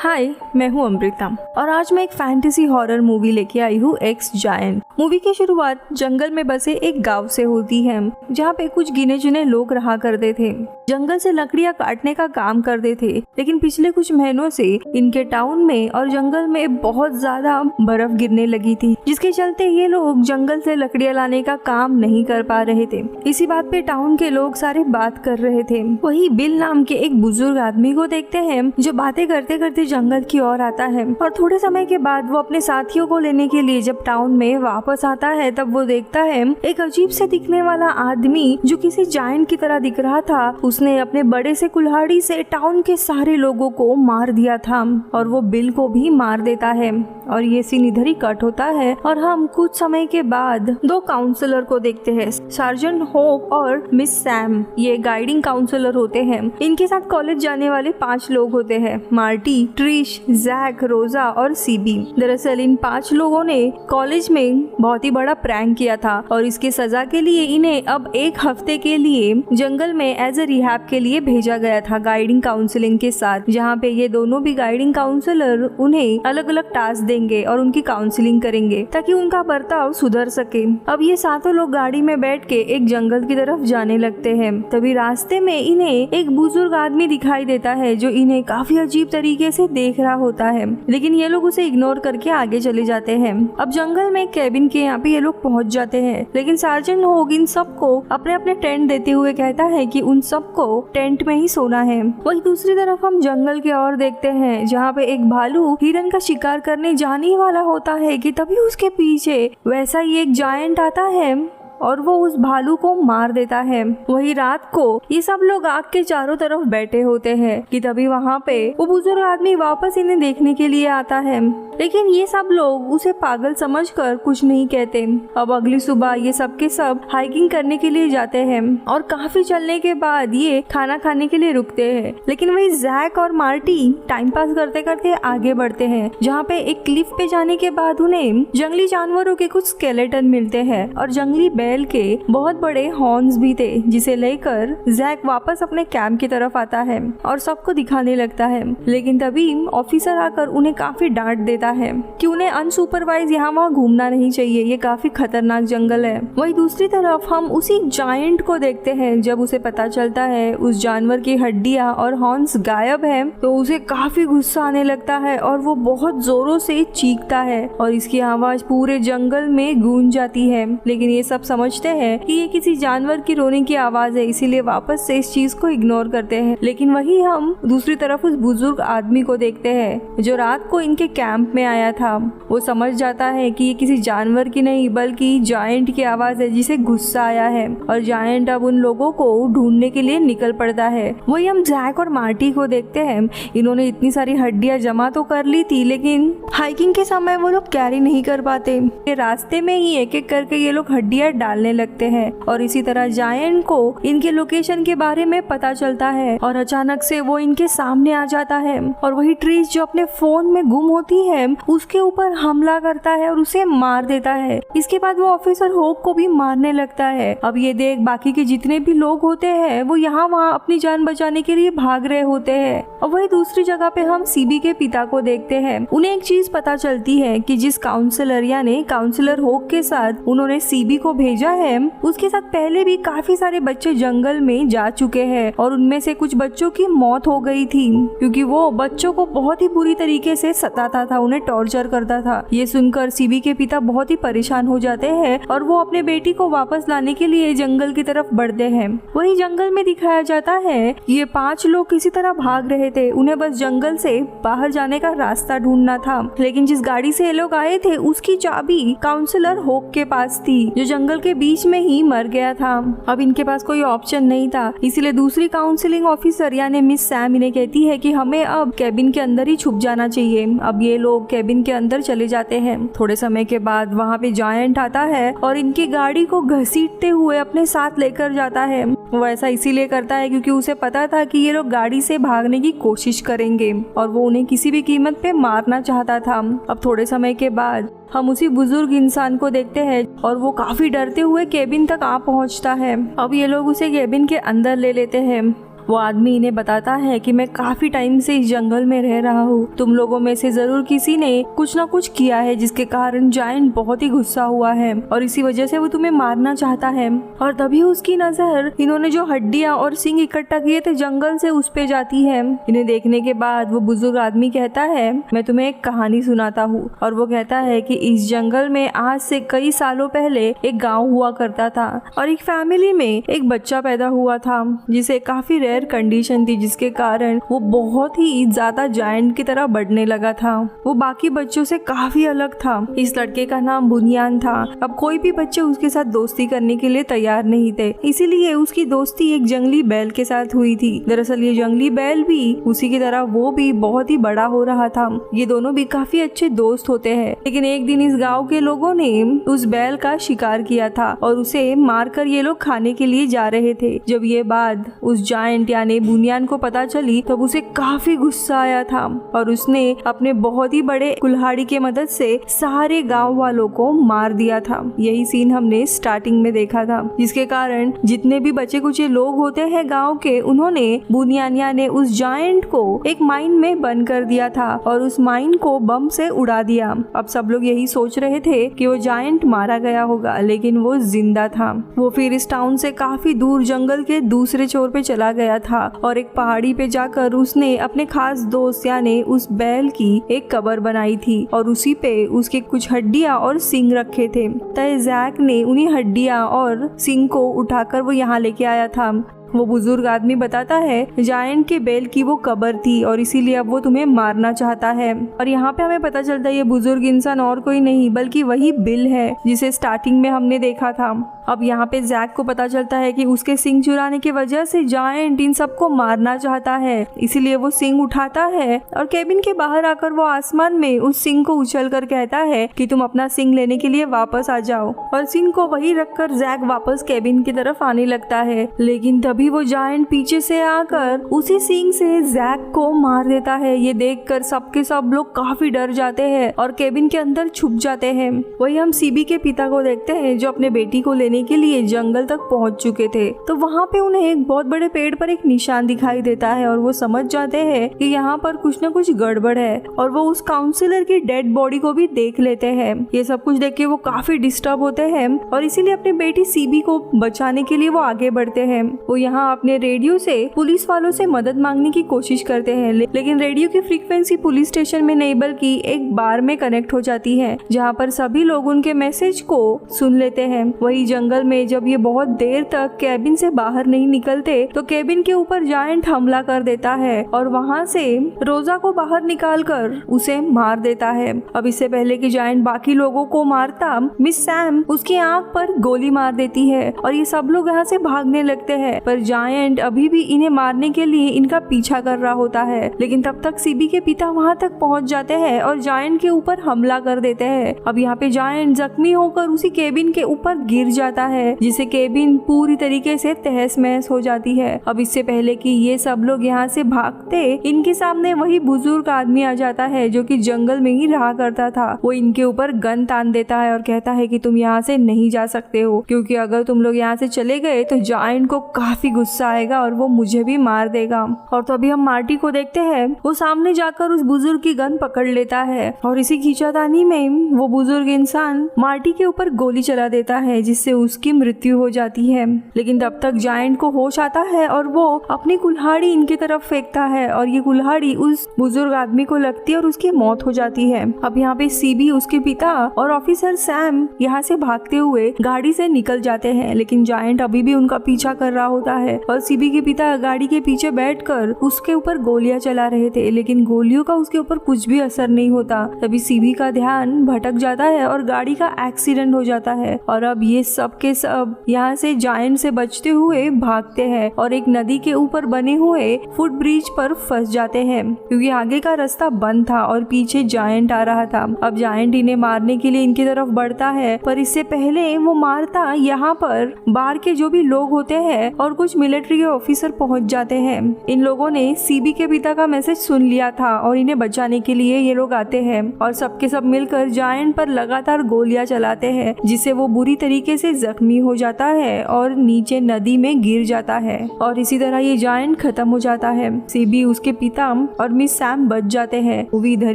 हाय, मैं हूँ अमृता और आज मैं एक फैंटेसी हॉरर मूवी लेके आई हूँ एक्स जायंट। मूवी की शुरुआत जंगल में बसे एक गांव से होती है जहाँ पे कुछ गिने चुने लोग रहा करते थे। जंगल से लकड़ियाँ काटने का काम करते थे, लेकिन पिछले कुछ महीनों से इनके टाउन में और जंगल में बहुत ज्यादा बर्फ गिरने लगी थी, जिसके चलते ये लोग जंगल से लकड़ियाँ लाने का काम नहीं कर पा रहे थे। इसी बात पे टाउन के लोग सारे बात कर रहे थे। वही बिल नाम के एक बुजुर्ग आदमी को देखते हैं जो बातें करते करते जंगल की ओर आता है और थोड़े समय के बाद वो अपने साथियों को लेने के लिए जब टाउन में वापस आता है तब वो देखता है एक अजीब से दिखने वाला आदमी जो किसी जायंट की तरह दिख रहा था। उसने अपने बड़े से कुल्हाड़ी से टाउन के सारे लोगों को मार दिया था और वो बिल को भी मार देता है और ये सीन इधर ही कट होता है और हम कुछ समय के बाद दो काउंसलर को देखते हैं, सार्जेंट होप और मिस सैम। ये गाइडिंग काउंसलर होते हैं। इनके साथ कॉलेज जाने वाले 5 लोग होते हैं, मार्टी, ट्रिश, जैक, रोजा और सीबी। दरअसल इन 5 लोगों ने कॉलेज में बहुत ही बड़ा प्रैंक किया था और इसके सजा के लिए इन्हें अब 1 हफ्ते के लिए जंगल में एज ए रिहैब के लिए भेजा गया था गाइडिंग काउंसलिंग के साथ, जहाँ पे ये दोनों भी गाइडिंग काउंसलर उन्हें अलग अलग टास्क देंगे और उनकी काउंसलिंग करेंगे ताकि उनका बर्ताव सुधर सके। अब ये 7 लोग गाड़ी में बैठ के एक जंगल की तरफ जाने लगते हैं। तभी रास्ते में इन्हें एक बुजुर्ग आदमी दिखाई देता है जो इन्हें काफी अजीब तरीके से देख रहा होता है, लेकिन ये लोग उसे इग्नोर करके आगे चले जाते हैं। अब जंगल में कैबिन के यहाँ पे ये लोग पहुँच जाते हैं, लेकिन सार्जेंट होग इन सबको अपने अपने टेंट देते हुए कहता है कि उन सबको टेंट में ही सोना है। वही दूसरी तरफ हम जंगल के ओर देखते हैं जहाँ पे एक भालू हिरन का शिकार करने जाने वाला होता है कि तभी उसके पीछे वैसा ही एक जायंट आता है और वो उस भालू को मार देता है। वही रात को ये सब लोग आग के चारों तरफ बैठे होते हैं कि तभी वहाँ पे वो बुजुर्ग आदमी वापस इन्हें देखने के लिए आता है, लेकिन ये सब लोग उसे पागल समझकर कुछ नहीं कहते। अब अगली सुबह ये सब के सब हाइकिंग करने के लिए जाते हैं और काफी चलने के बाद ये खाना खाने के लिए रुकते हैं, लेकिन वही जैक और मार्टी टाइम पास करते करते आगे बढ़ते हैं, जहाँ पे एक क्लिफ पे जाने के बाद उन्हें जंगली जानवरों के कुछ स्केलेटन मिलते हैं और जंगली बैल के बहुत बड़े हॉर्न्स भी थे, जिसे लेकर जैक वापस अपने कैंप की तरफ आता है और सबको दिखाने लगता है। लेकिन तभी ऑफिसर आकर उन्हें काफी डांट देता है कि उन्हें अनसुपरवाइज यहाँ वहाँ घूमना नहीं चाहिए, ये काफी खतरनाक जंगल है। वही दूसरी तरफ हम उसी जायंट को देखते हैं। जब उसे पता चलता है उस जानवर की हड्डियां और हॉर्न्स गायब है तो उसे काफी गुस्सा आने लगता है और वो बहुत जोरों से चीखता है और इसकी आवाज पूरे जंगल में गूंज जाती है। लेकिन ये सब समझते हैं कि ये किसी जानवर की रोने की आवाज है, इसीलिए वापस से इस चीज को इग्नोर करते हैं। लेकिन वही हम दूसरी तरफ उस बुजुर्ग आदमी को देखते हैं जो रात को इनके कैंप में आया था। वो समझ जाता है कि ये किसी जानवर की नहीं बल्कि जायंट की आवाज है जिसे गुस्सा आया है और जायंट अब उन लोगों को ढूंढने के लिए निकल पड़ता है। वही हम जैक और मार्टी को देखते हैं। इन्होंने इतनी सारी हड्डियां जमा तो कर ली थी, लेकिन हाइकिंग के समय वो लोग कैरी नहीं कर पाते। रास्ते में ही एक एक करके ये लोग हड्डियां डालने लगते हैं और इसी तरह जायंट को इनके लोकेशन के बारे में पता चलता है और अचानक से वो इनके सामने आ जाता है और वही ट्रीज जो अपने फोन में गुम होती है उसके ऊपर हमला करता है और उसे मार देता है। इसके बाद वो ऑफिसर होप को भी मारने लगता है। अब ये देख बाकी के जितने भी लोग होते हैं वो यहाँ वहाँ अपनी जान बचाने के लिए भाग रहे होते हैं। और वही दूसरी जगह पे हम सीबी के पिता को देखते हैं। उन्हें एक चीज पता चलती है कि जिस काउंसलर यानी काउंसलर होप के साथ उन्होंने सीबी को भेजा है उसके साथ पहले भी काफी सारे बच्चे जंगल में जा चुके हैं और उनमें से कुछ बच्चों की मौत हो गई थी क्योंकि वो बच्चों को बहुत ही बुरी तरीके से सताता था, उन्हें टॉर्चर करता था। ये सुनकर सीबी के पिता बहुत ही परेशान हो जाते हैं और वो अपने बेटी को वापस लाने के लिए जंगल की तरफ बढ़ते हैं। वही जंगल में दिखाया जाता है ये 5 लोग किसी तरह भाग रहे थे, उन्हें बस जंगल से बाहर जाने का रास्ता ढूंढना था। लेकिन जिस गाड़ी से ये लोग आए थे उसकी चाबी काउंसलर होप के पास थी जो जंगल के बीच में ही मर गया था। अब इनके पास कोई ऑप्शन नहीं था, इसीलिए दूसरी काउंसलिंग ऑफिसर यानी मिस सैम इन्हें कहती है कि हमें अब कैबिन के अंदर ही छुप जाना चाहिए। अब ये लोग कैबिन के अंदर चले जाते हैं। थोड़े समय के बाद वहाँ पे जायंट आता है और इनकी गाड़ी को घसीटते हुए अपने साथ लेकर जाता है। वो ऐसा इसीलिए करता है क्योंकि उसे पता था कि ये लोग गाड़ी से भागने की कोशिश करेंगे और वो उन्हें किसी भी कीमत पे मारना चाहता था। अब थोड़े समय के बाद हम उसी बुजुर्ग इंसान को देखते हैं और वो काफी डरते हुए केबिन तक आ पहुंचता है। अब ये लोग उसे केबिन के अंदर ले लेते हैं वो आदमी इन्हें बताता है कि मैं काफी टाइम से इस जंगल में रह रहा हूँ, तुम लोगों में से जरूर किसी ने कुछ ना कुछ किया है जिसके कारण जायंट बहुत ही गुस्सा हुआ है और इसी वजह से वो तुम्हें मारना चाहता है। और तभी उसकी नजर इन्होंने जो हड्डियां और सिंग इकट्ठा किए थे जंगल से उस पे जाती है। इन्हें देखने के बाद वो बुजुर्ग आदमी कहता है मैं तुम्हें एक कहानी सुनाता हूँ। और वो कहता है कि इस जंगल में आज से कई सालों पहले एक गाँव हुआ करता था और एक फैमिली में एक बच्चा पैदा हुआ था जिसे काफी रेयर कंडीशन थी जिसके कारण वो बहुत ही ज्यादा जायंट की तरह बढ़ने लगा था। वो बाकी बच्चों से काफी अलग था। इस लड़के का नाम बुनियान था। अब कोई भी बच्चे उसके साथ दोस्ती करने के लिए तैयार नहीं थे, इसीलिए उसकी दोस्ती एक जंगली बैल के साथ हुई थी। दरअसल ये जंगली बैल भी उसी की तरह वो भी बहुत ही बड़ा हो रहा था। ये दोनों भी काफी अच्छे दोस्त होते हैं। लेकिन एक दिन इस गाँव के लोगों ने उस बैल का शिकार किया था और उसे मारकर ये लोग खाने के लिए जा रहे थे। जब ये बात उस जायंट यानी बुनियान को पता चली तब उसे काफी गुस्सा आया था और उसने अपने बहुत ही बड़े कुल्हाड़ी के मदद से सारे गांव वालों को मार दिया था। यही सीन हमने स्टार्टिंग में देखा था, जिसके कारण जितने भी बचे कुचे लोग होते हैं गांव के, उन्होंने बुनियानिया ने उस जायंट को एक माइन में बंद कर दिया था और उस माइन को बम से उड़ा दिया। अब सब लोग यही सोच रहे थे कि वो जायंट मारा गया होगा, लेकिन वो जिंदा था। वो फिर इस टाउन से काफी दूर जंगल के दूसरे छोर पे चला गया था और एक पहाड़ी पे जाकर उसने अपने खास दोस्त यानी उस बैल की एक कब्र बनाई थी और उसी पे उसके कुछ हड्डियां और सींग रखे थे। तय जैक ने उन्हीं हड्डियां और सींग को उठाकर वो यहाँ लेके आया था। वो बुजुर्ग आदमी बताता है जायंट के बैल की वो कब्र थी और इसीलिए अब वो तुम्हें मारना चाहता है। और यहाँ पे हमें पता चलता है ये बुजुर्ग इंसान और कोई नहीं बल्कि वही बिल है जिसे स्टार्टिंग में हमने देखा था। अब यहाँ पे जैक को पता चलता है कि उसके सिंग चुराने की वजह से जायंट इन सबको मारना चाहता है, इसीलिए वो सिंग उठाता है और केबिन के बाहर आकर वो आसमान में उस सिंग को उछलकर कहता है कि तुम अपना सिंग लेने के लिए वापस आ जाओ। और सिंग को वही रखकर जैक वापस केबिन की तरफ आने लगता है, लेकिन तभी वो जायंट पीछे से आकर उसी सिंग से जैक को मार देता है। ये देखकर सबके सब लोग काफी डर जाते हैं और केबिन के अंदर छुप जाते हैं। वही हम सीबी के पिता को देखते हैं जो अपने बेटी को लेने के लिए जंगल तक पहुंच चुके थे। तो वहाँ पे उन्हें एक बहुत बड़े पेड़ पर एक निशान दिखाई देता है और वो समझ जाते हैं कि यहाँ पर कुछ न कुछ गड़बड़ है और वो उस काउंसलर की डेड बॉडी को भी देख लेते हैं। ये सब कुछ देख के वो काफी डिस्टर्ब होते हैं और इसीलिए अपनी बेटी सीबी को बचाने के लिए वो आगे बढ़ते हैं। वो यहाँ अपने रेडियो से पुलिस वालों से मदद मांगने की कोशिश करते हैं, लेकिन रेडियो की फ्रीक्वेंसी पुलिस स्टेशन में नहीं बल्कि एक बार में कनेक्ट हो जाती है जहाँ पर सभी लोग उनके मैसेज को सुन लेते हैं। वही जंगल में जब ये बहुत देर तक केबिन से बाहर नहीं निकलते तो केबिन के ऊपर जायंट हमला कर देता है और वहाँ से रोजा को बाहर निकालकर उसे मार देता है। अब इससे पहले कि जायंट बाकी लोगों को मारता, मिस सैम उसकी आंख पर गोली मार देती है और ये सब लोग यहाँ से भागने लगते हैं, पर जायंट अभी भी इन्हें मारने के लिए इनका पीछा कर रहा होता है। लेकिन तब तक सीबी के पिता वहाँ तक पहुँच जाते हैं और जायंट के ऊपर हमला कर देते हैं। अब यहाँ पे जायंट जख्मी होकर उसी केबिन के ऊपर गिर जाता है, जिससे केबिन पूरी तरीके से तहस महस हो जाती है। अब इससे पहले कि ये सब लोग यहाँ से भागते, इनके सामने वही बुजुर्ग आदमी आ जाता है जो कि जंगल में ही रहा करता था। वो इनके ऊपर गन तान देता है और कहता है कि तुम यहाँ से नहीं जा सकते हो, क्योंकि अगर तुम लोग यहाँ से चले गए तो जायंट को काफी गुस्सा आएगा और वो मुझे भी मार देगा। और तो अभी हम मार्टी को देखते हैं, वो सामने जाकर उस बुजुर्ग की गन पकड़ लेता है और इसी खींचातानी में वो बुजुर्ग इंसान मार्टी के ऊपर गोली चला देता है जिससे उसकी मृत्यु हो जाती है। लेकिन तब तक जायंट को होश आता है और वो अपनी कुल्हाड़ी इनकी तरफ फेंकता है और ये कुल्हाड़ी उस बुजुर्ग आदमी को लगती है और उसकी मौत हो जाती है। अब यहाँ पे सीबी, उसके पिता और ऑफिसर सैम यहाँ से भागते हुए गाड़ी से निकल जाते हैं, लेकिन जायंट अभी भी उनका पीछा कर रहा होता है और सीबी के पिता गाड़ी के पीछे बैठकर उसके ऊपर गोलियां चला रहे थे, लेकिन गोलियों का उसके ऊपर कुछ भी असर नहीं होता। तभी सीबी का ध्यान भटक जाता है और गाड़ी का एक्सीडेंट हो जाता है और अब ये सब के सब यहाँ से जायंट से बचते हुए भागते हैं और एक नदी के ऊपर बने हुए फुट ब्रिज पर फंस जाते हैं, क्योंकि आगे का रास्ता बंद था और पीछे जायंट आ रहा था। अब जायंट इन्हें मारने के लिए इनकी तरफ बढ़ता है, पर इससे पहले वो मारता यहाँ पर बाहर के जो भी लोग होते हैं और कुछ मिलिट्री के ऑफिसर पहुंच जाते हैं। इन लोगों ने सीबी के पिता का मैसेज सुन लिया था और इन्हें बचाने के लिए ये लोग आते हैं और सबके सब मिलकर जायंट पर लगातार गोलियां चलाते हैं, जिससे वो बुरी तरीके से जख्मी हो जाता है और नीचे नदी में गिर जाता है और इसी तरह ये जायंट खत्म हो जाता है। सीबी, उसके पिता और मिस सैम बच जाते हैं। मूवी इधर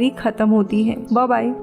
ही खत्म होती है। Bye bye.